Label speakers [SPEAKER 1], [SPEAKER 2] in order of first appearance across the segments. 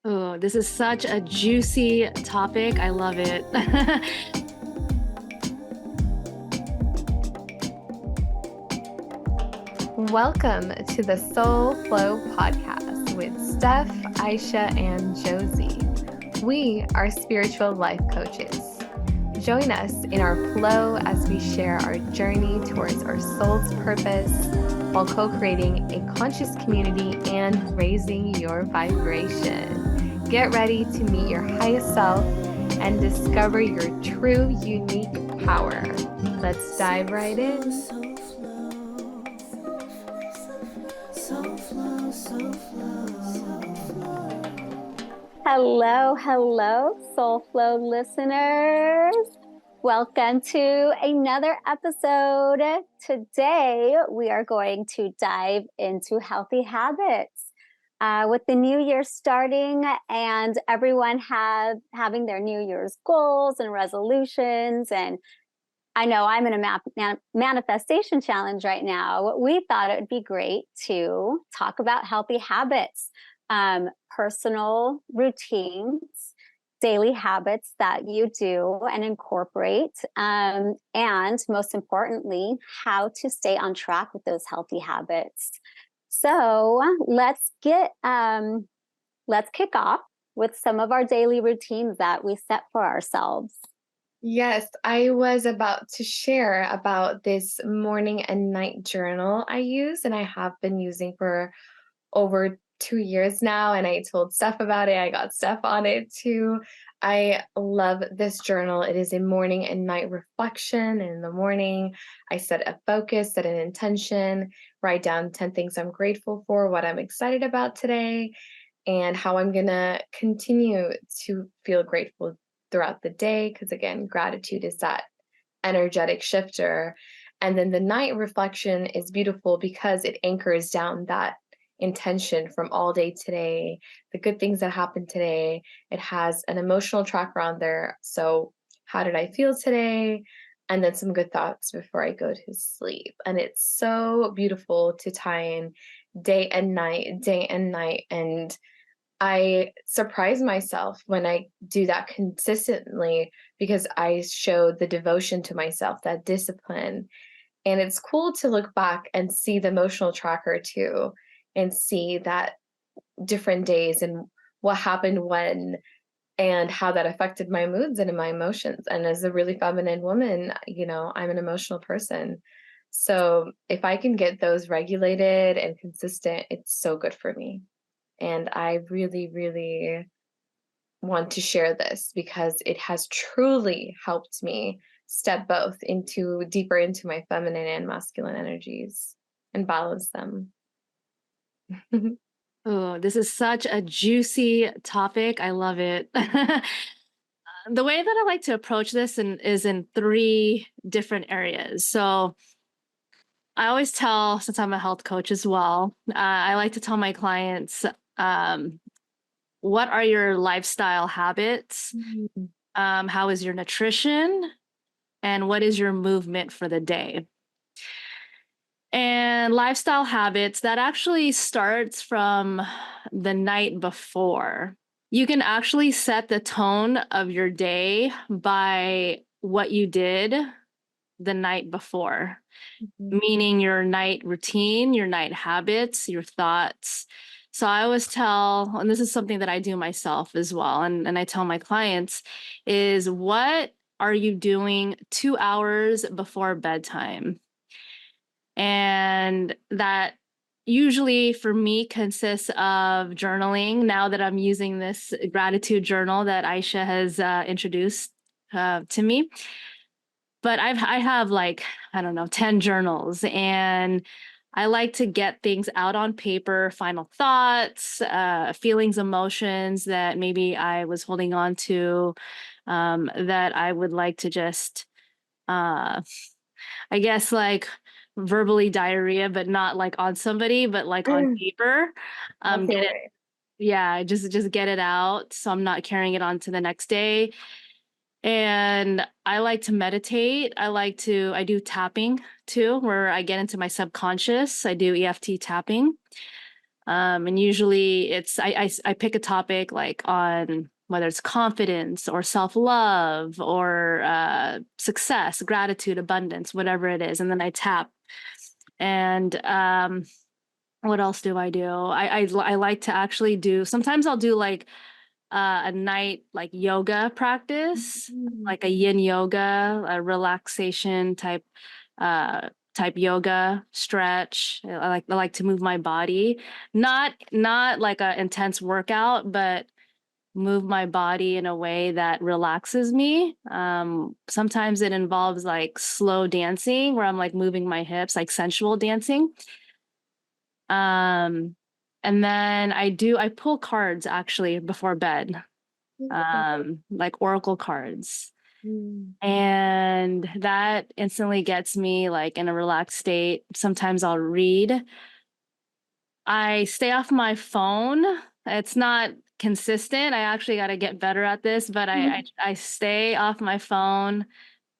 [SPEAKER 1] Oh, this is such a juicy topic. I love it.
[SPEAKER 2] Welcome to the Soul Flow podcast with Steph, Aysha, and Josie. We are spiritual life coaches. Join us in our flow as we share our journey towards our soul's purpose while co-creating a conscious community and raising your vibration. Get ready to meet your highest self and discover your true, unique power. Let's dive right in. Hello, Soul Flow listeners. Welcome to another episode. Today, we are going to dive into healthy habits. With the new year starting and everyone having their New Year's goals and resolutions, and I know I'm in a manifestation challenge right now. We thought it would be great to talk about healthy habits, personal routines, daily habits that you do and incorporate, and most importantly, how to stay on track with those healthy habits. So let's kick off with some of our daily routines that we set for ourselves.
[SPEAKER 3] Yes, I was about to share about this morning and night journal I use, and I have been using for over 2 years now. And I told Steph about it. I got Steph on it too. I love this journal. It is a morning and night reflection. In the morning, I set a focus, set an intention, write down 10 things I'm grateful for, what I'm excited about today, and how I'm going to continue to feel grateful throughout the day. Because again, gratitude is that energetic shifter. And then the night reflection is beautiful because it anchors down that intention from all day today, the good things that happened today. It has an emotional tracker on there. So, how did I feel today? And then some good thoughts before I go to sleep. And it's so beautiful to tie in day and night, day and night. And I surprise myself when I do that consistently because I show the devotion to myself, that discipline. And it's cool to look back and see the emotional tracker too, and see that different days and what happened when and how that affected my moods and my emotions. And as a really feminine woman, I'm an emotional person. So if I can get those regulated and consistent, it's so good for me. And I really, really want to share this because it has truly helped me step both into deeper into my feminine and masculine energies and balance them.
[SPEAKER 1] Oh, this is such a juicy topic. I love it. The way that I like to approach this is in three different areas. So I always tell, since I'm a health coach as well, I like to tell my clients, what are your lifestyle habits?
[SPEAKER 3] Mm.
[SPEAKER 1] How is your nutrition? And what is your movement for the day? And lifestyle habits, that actually starts from the night before. You can actually set the tone of your day by what you did the night before,
[SPEAKER 3] Mhm.
[SPEAKER 1] meaning your night routine, your night habits, your thoughts. So I always tell, and this is something that I do myself as well, and I tell my clients, is what are you doing 2 hours before bedtime? And that usually for me consists of journaling. Now that I'm using this gratitude journal that Aisha has introduced to me, but I have like, I don't know, 10 journals, and I like to get things out on paper, final thoughts, feelings, emotions that maybe I was holding on to, that I would like to just uh I guess like verbally diarrhea, but not like on somebody, but like on paper. Get it,
[SPEAKER 3] Okay.
[SPEAKER 1] yeah, just get it out so I'm not carrying it on to the next day. And I like to meditate. I do tapping too, where I get into my subconscious. I do EFT tapping. And usually I pick a topic like on whether it's confidence or self-love or success, gratitude, abundance, whatever it is. And then I tap. And what else do I do? I like to actually do, sometimes I'll do like a night like yoga practice, like a yin yoga, a relaxation type yoga stretch. I like to move my body, not like an intense workout, but move my body in a way that relaxes me. Sometimes it involves like slow dancing where I'm like moving my hips, like sensual dancing. Um, and then I pull cards actually before bed, like oracle cards. And that instantly gets me like in a relaxed state. Sometimes I'll read. I stay off my phone. It's not consistent. I actually got to get better at this, but I stay off my phone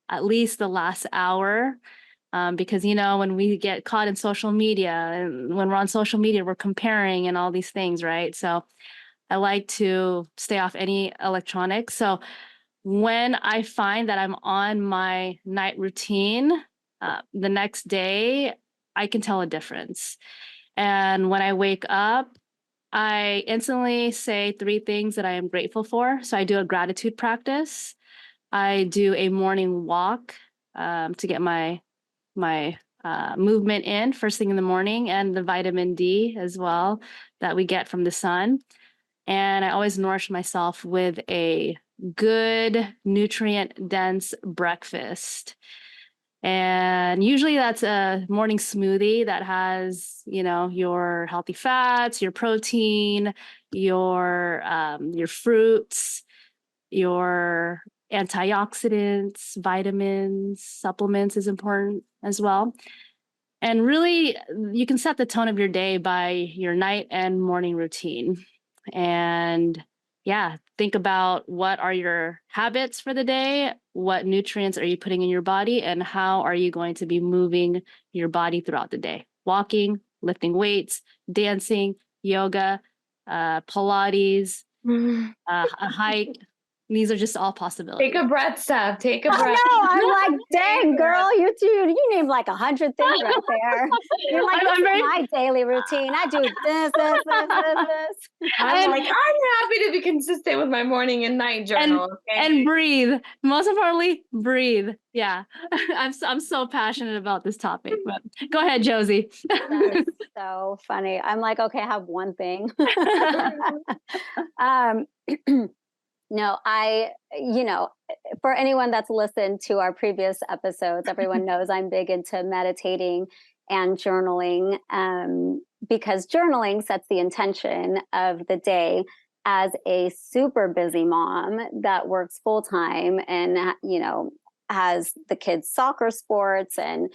[SPEAKER 1] at least the last hour. Because when we get caught in social media and when we're on social media, we're comparing and all these things, right? So I like to stay off any electronics. So when I find that I'm on my night routine, the next day, I can tell a difference. And when I wake up, I instantly say three things that I am grateful for. So I do a gratitude practice. I do a morning walk to get my movement in first thing in the morning, and the vitamin D as well that we get from the sun. And I always nourish myself with a good nutrient dense breakfast. And usually that's a morning smoothie that has, your healthy fats, your protein, your fruits, your antioxidants, vitamins, supplements is important as well. And really, you can set the tone of your day by your night and morning routine. And yeah, think about what are your habits for the day? What nutrients are you putting in your body? And how are you going to be moving your body throughout the day? Walking, lifting weights, dancing, yoga, Pilates, a hike. These are just all possibilities.
[SPEAKER 3] Take a breath, Steph. Take a
[SPEAKER 2] I
[SPEAKER 3] breath.
[SPEAKER 2] know. I'm like, dang, girl, you named like 100 things right there. You're like, this is my daily routine. I do this.
[SPEAKER 3] I'm like, I'm happy to be consistent with my morning and night journal. Okay?
[SPEAKER 1] And breathe. Most importantly, breathe. Yeah. I'm so passionate about this topic. But go ahead, Josie.
[SPEAKER 2] That's so funny. I'm like, okay, I have one thing. No, for anyone that's listened to our previous episodes, everyone knows I'm big into meditating and journaling, because journaling sets the intention of the day. As a super busy mom that works full time and, has the kids' soccer sports and,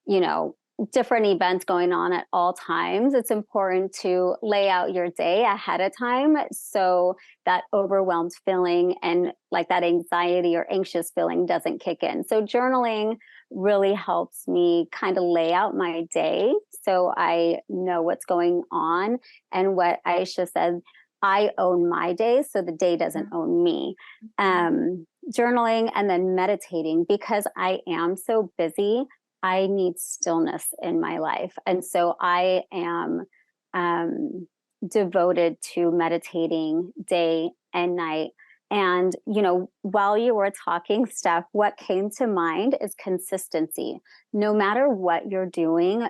[SPEAKER 2] you know, different events going on at all times, it's important to lay out your day ahead of time so that overwhelmed feeling and like that anxiety or anxious feeling doesn't kick in. So journaling really helps me kind of lay out my day so I know what's going on. And what Aysha said, I own my day, so the day doesn't own me. Journaling and then meditating, because I am so busy, I need stillness in my life. And so I am devoted to meditating day and night. And, while you were talking, Steph, what came to mind is consistency. No matter what you're doing,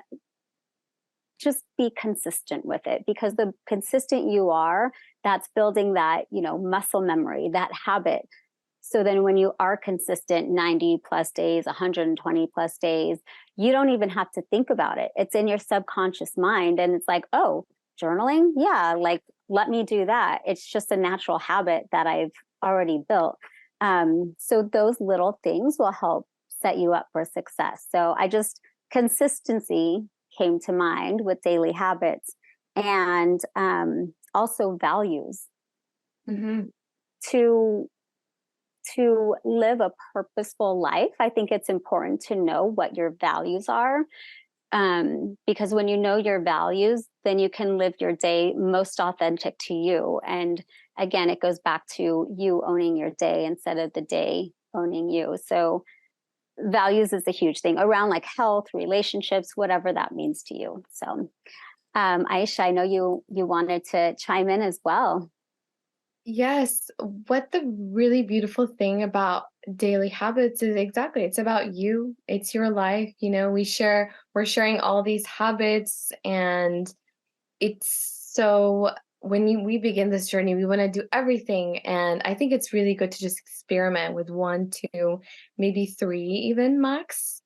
[SPEAKER 2] just be consistent with it, because the consistent you are, that's building that, muscle memory, that habit. So then when you are consistent 90 plus days, 120 plus days, you don't even have to think about it. It's in your subconscious mind. And it's like, oh, journaling? Yeah, like, let me do that. It's just a natural habit that I've already built. So those little things will help set you up for success. So consistency came to mind with daily habits, and also values.
[SPEAKER 3] Mm-hmm.
[SPEAKER 2] To live a purposeful life, I think it's important to know what your values are. Because when you know your values, then you can live your day most authentic to you. And again, it goes back to you owning your day instead of the day owning you. So values is a huge thing around like health, relationships, whatever that means to you. So Aysha, I know you wanted to chime in as well.
[SPEAKER 3] Yes, what the really beautiful thing about daily habits is exactly it's about you, it's your life, we're sharing all these habits, and it's so when we begin this journey, we want to do everything, and I think it's really good to just experiment with one, two, maybe three even max,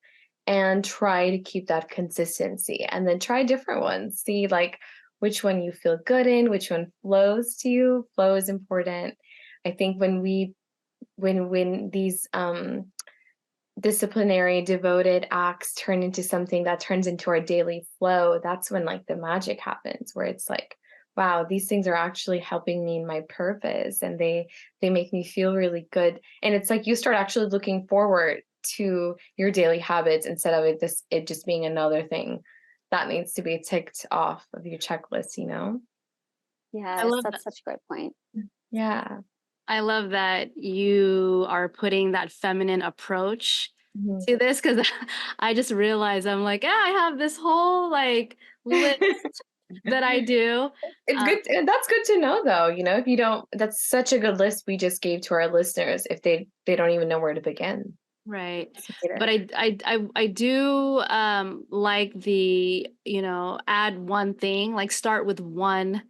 [SPEAKER 3] and try to keep that consistency, and then try different ones. See like which one you feel good in, which one flows to you. Flow is important. I think when these disciplinary devoted acts turn into something that turns into our daily flow, that's when like the magic happens, where it's like, wow, these things are actually helping me in my purpose, and they make me feel really good, and it's like you start actually looking forward to your daily habits instead of it just being another thing that needs to be ticked off of your checklist.
[SPEAKER 1] I
[SPEAKER 2] Yes,
[SPEAKER 1] love
[SPEAKER 2] that's such a great point.
[SPEAKER 3] Yeah.
[SPEAKER 1] I love that you are putting that feminine approach
[SPEAKER 3] Mhm.
[SPEAKER 1] to this, because I just realized I'm like, yeah, I have this whole like list that I do.
[SPEAKER 3] It's
[SPEAKER 1] Um,
[SPEAKER 3] good. That's good to know, though. If you don't, that's such a good list we just gave to our listeners. If they don't even know where to begin.
[SPEAKER 1] right.
[SPEAKER 3] So get
[SPEAKER 1] But
[SPEAKER 3] it.
[SPEAKER 1] I do like the, add one thing, like start with one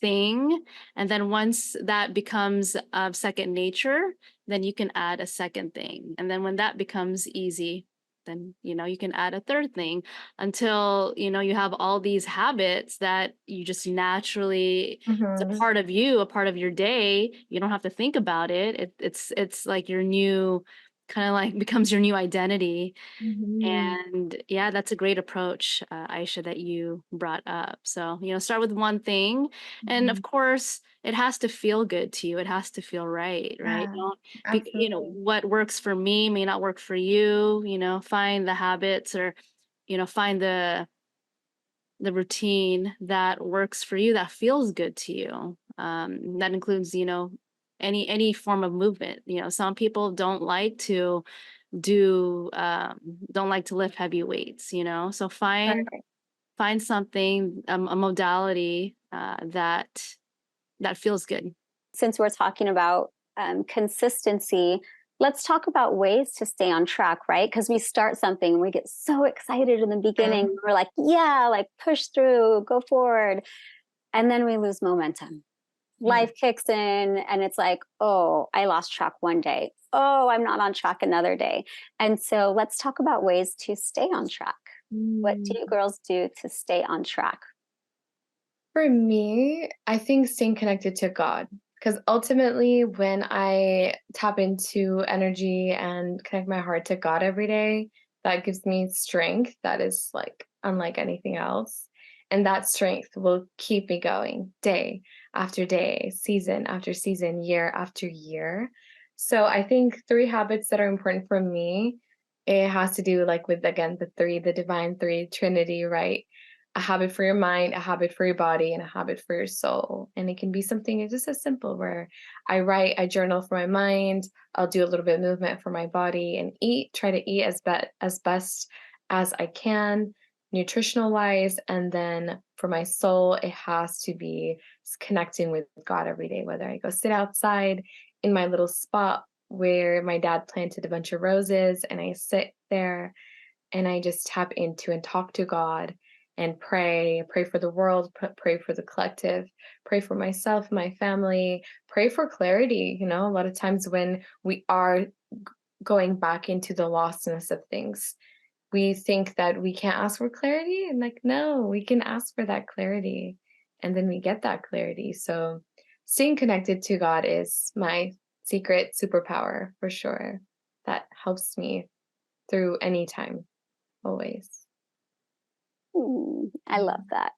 [SPEAKER 1] thing. And then once that becomes second nature, then you can add a second thing. And then when that becomes easy, then, you can add a third thing until, you have all these habits that you just naturally, it's a
[SPEAKER 3] Mhm.
[SPEAKER 1] part of you, a part of your day. You don't have to think about it. It's like your new, kind of like becomes your new identity.
[SPEAKER 3] Mhm.
[SPEAKER 1] And yeah, that's a great approach, Aisha, that you brought up. So, start with one thing. And of
[SPEAKER 3] Mhm.
[SPEAKER 1] course, it has to feel good to you. It has to feel right, right?
[SPEAKER 3] Yeah,
[SPEAKER 1] Don't
[SPEAKER 3] absolutely.
[SPEAKER 1] what works for me may not work for you. Find the habits, or, find the routine that works for you, that feels good to you. That includes, any form of movement. Some people do don't like to lift heavy weights, so
[SPEAKER 3] Right.
[SPEAKER 1] find something, a modality that feels good.
[SPEAKER 2] Since we're talking about consistency, let's talk about ways to stay on track, right? Because we start something and we get so excited in the beginning. We're like, yeah, like push through, go forward. And then we lose momentum.
[SPEAKER 3] Mhm.
[SPEAKER 2] Life kicks in and it's like, oh, I lost track one day. Oh, I'm not on track another day. And so let's talk about ways to stay on track. What do you
[SPEAKER 3] Mm.
[SPEAKER 2] girls do to stay on track?
[SPEAKER 3] For me, I think staying connected to God, because ultimately, when I tap into energy and connect my heart to God every day, that gives me strength that is like unlike anything else. And that strength will keep me going day after day, season after season, year after year. So I think three habits that are important for me, it has to do like with again the three, the divine three, Trinity, right? A habit for your mind, a habit for your body, and a habit for your soul. And it can be something just as simple where I journal for my mind, I'll do a little bit of movement for my body and try to eat as best as I can, nutritional wise. And then for my soul, it has to be connecting with God every day, whether I go sit outside in my little spot where my dad planted a bunch of roses and I sit there and I just tap into and talk to God and pray for the world, pray for the collective, pray for myself, my family, pray for clarity. A lot of times when we are going back into the lostness of things, we think that we can't ask for clarity. And like, no, we can ask for that clarity and then we get that clarity. So staying connected to God is my secret superpower for sure. That helps me through any time. Always.
[SPEAKER 2] I love that.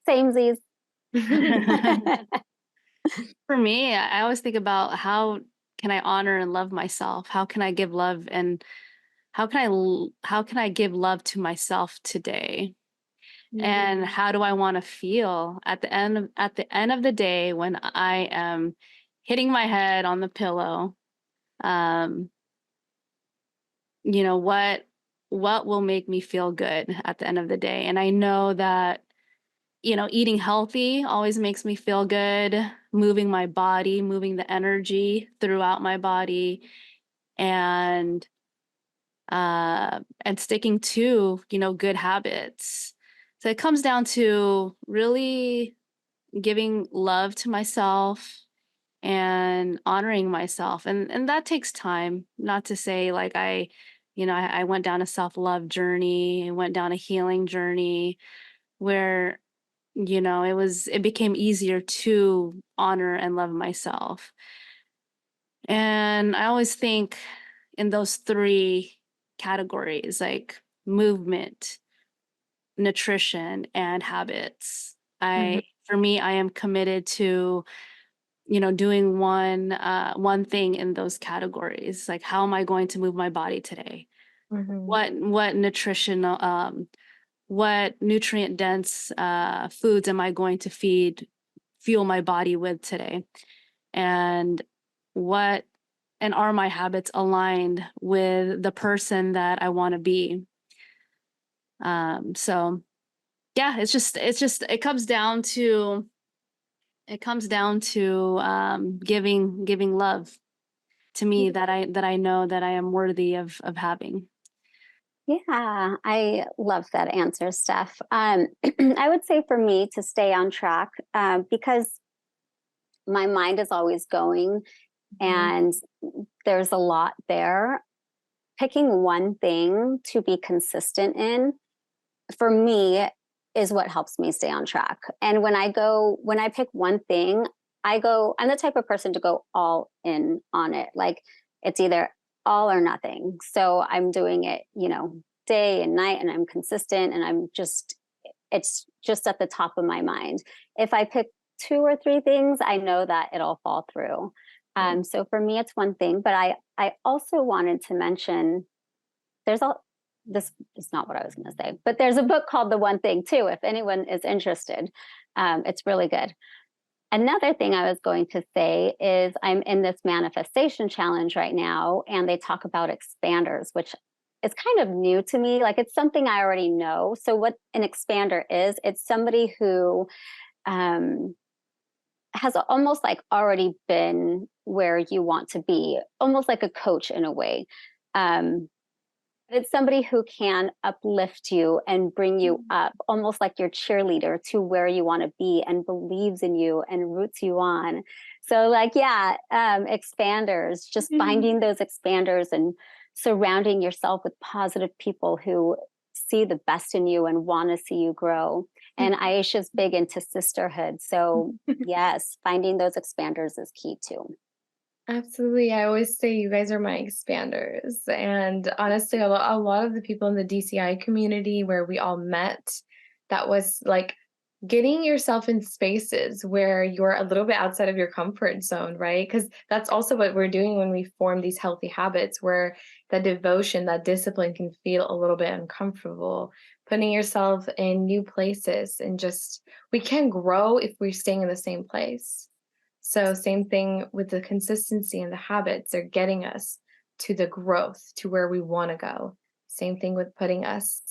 [SPEAKER 2] Samesies.
[SPEAKER 1] For me, I always think about how can I honor and love myself? How can I give love and how can I give love to myself today? And how do I want to feel at the end of the day when I am hitting my head on the pillow? Um, what will make me feel good at the end of the day? And I know that, eating healthy always makes me feel good, moving my body, moving the energy throughout my body, and sticking to, good habits. So it comes down to really giving love to myself and honoring myself. And that takes time. Not to say like I went down a self-love journey, went down a healing journey where, it became easier to honor and love myself. And I always think in those three categories, like movement, nutrition, and habits.
[SPEAKER 3] Mhm.
[SPEAKER 1] For me, I am committed to, doing one thing in those categories. Like, how am I going to move my body today?
[SPEAKER 3] Mhm.
[SPEAKER 1] What nutritional, what nutrient dense foods am I going to fuel my body with today? And what and are my habits aligned with the person that I want to be? So yeah, it comes down to giving love to me that I know that I am worthy of having.
[SPEAKER 2] Yeah, I love that answer, Steph. I would say for me to stay on track, because my mind is always going
[SPEAKER 3] Mhm.
[SPEAKER 2] and there's a lot there. Picking one thing to be consistent in, for me, is what helps me stay on track. And when I pick one thing, I'm the type of person to go all in on it. Like it's either all or nothing. So I'm doing it, day and night, and I'm consistent, and it's just at the top of my mind. If I pick two or three things, I know that it'll fall through.
[SPEAKER 3] Yeah.
[SPEAKER 2] So for me, it's one thing, but I also wanted to mention there's all this is not what I was going to say, but there's a book called The One Thing too, if anyone is interested. It's really good. Another thing I was going to say is I'm in this manifestation challenge right now, and they talk about expanders, which is kind of new to me. Like it's something I already know. So what an expander is, it's somebody who um, has almost like already been where you want to be, almost like a coach in a way. Um, it's somebody who can uplift you and bring you up, almost like your cheerleader to where you want to be and believes in you and roots you on. So, like, yeah, expanders, just
[SPEAKER 1] Mhm.
[SPEAKER 2] finding those expanders and surrounding yourself with positive people who see the best in you and want to see you grow. And Aisha's big into sisterhood. So, yes, finding those expanders is key too.
[SPEAKER 3] Absolutely. I always say you guys are my expanders. And honestly, a lot of the people in the DCI community where we all met, that was like getting yourself in spaces where you're a little bit outside of your comfort zone, right? Because that's also what we're doing when we form these healthy habits, where that devotion, that discipline can feel a little bit uncomfortable. Putting yourself in new places and just, we can grow if we're staying in the same place. So same thing with the consistency and the habits. They're getting us to the growth, to where we want to go. Same thing with putting us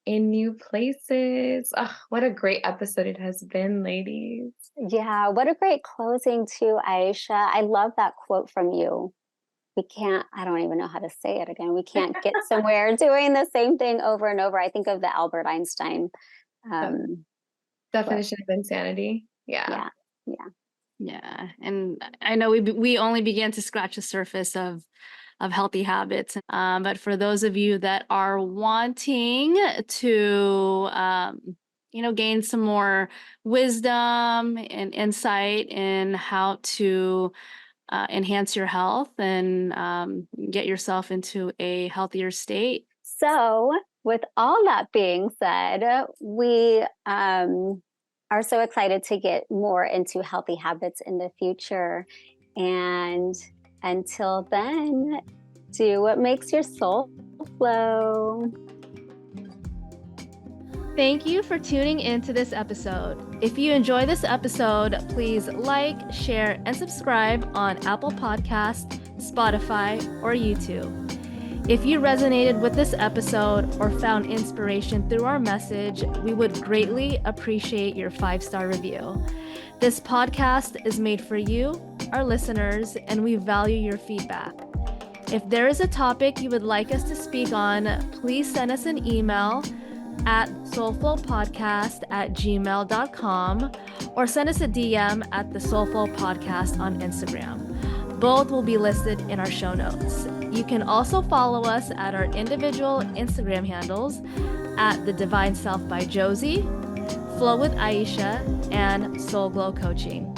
[SPEAKER 3] in new places. Oh, what a great episode it has been, ladies.
[SPEAKER 2] Yeah, what a great closing too, Aisha. I love that quote from you. I don't even know how to say it again. We can't get somewhere doing the same thing over and over. I think of the Albert Einstein
[SPEAKER 3] The
[SPEAKER 2] um, quote.
[SPEAKER 3] definition of insanity. Yeah.
[SPEAKER 2] Yeah, yeah.
[SPEAKER 1] Yeah, and I know we only began to scratch the surface of healthy habits. But for those of you that are wanting to, gain some more wisdom and insight in how to enhance your health and get yourself into a healthier state.
[SPEAKER 2] So, with all that being said, we are so excited to get more into healthy habits in the future. And until then, do what makes your soul flow.
[SPEAKER 1] Thank you for tuning into this episode. If you enjoy this episode, please like, share, and subscribe on Apple Podcasts, Spotify, or YouTube. If you resonated with this episode or found inspiration through our message, we would greatly appreciate your 5-star review. This podcast is made for you, our listeners, and we value your feedback. If there is a topic you would like us to speak on, please send us an email at soulfulpodcast@gmail.com or send us a DM at the Soulful Podcast on Instagram. Both will be listed in our show notes. You can also follow us at our individual Instagram handles at The Divine Self by Josie, Flow with Aysha, and Soul Glow Coaching.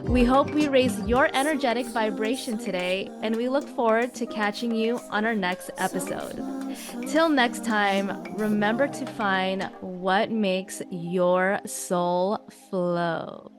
[SPEAKER 1] We hope we raise your energetic vibration today, and we look forward to catching you on our next episode. Till next time, remember to find what makes your soul flow.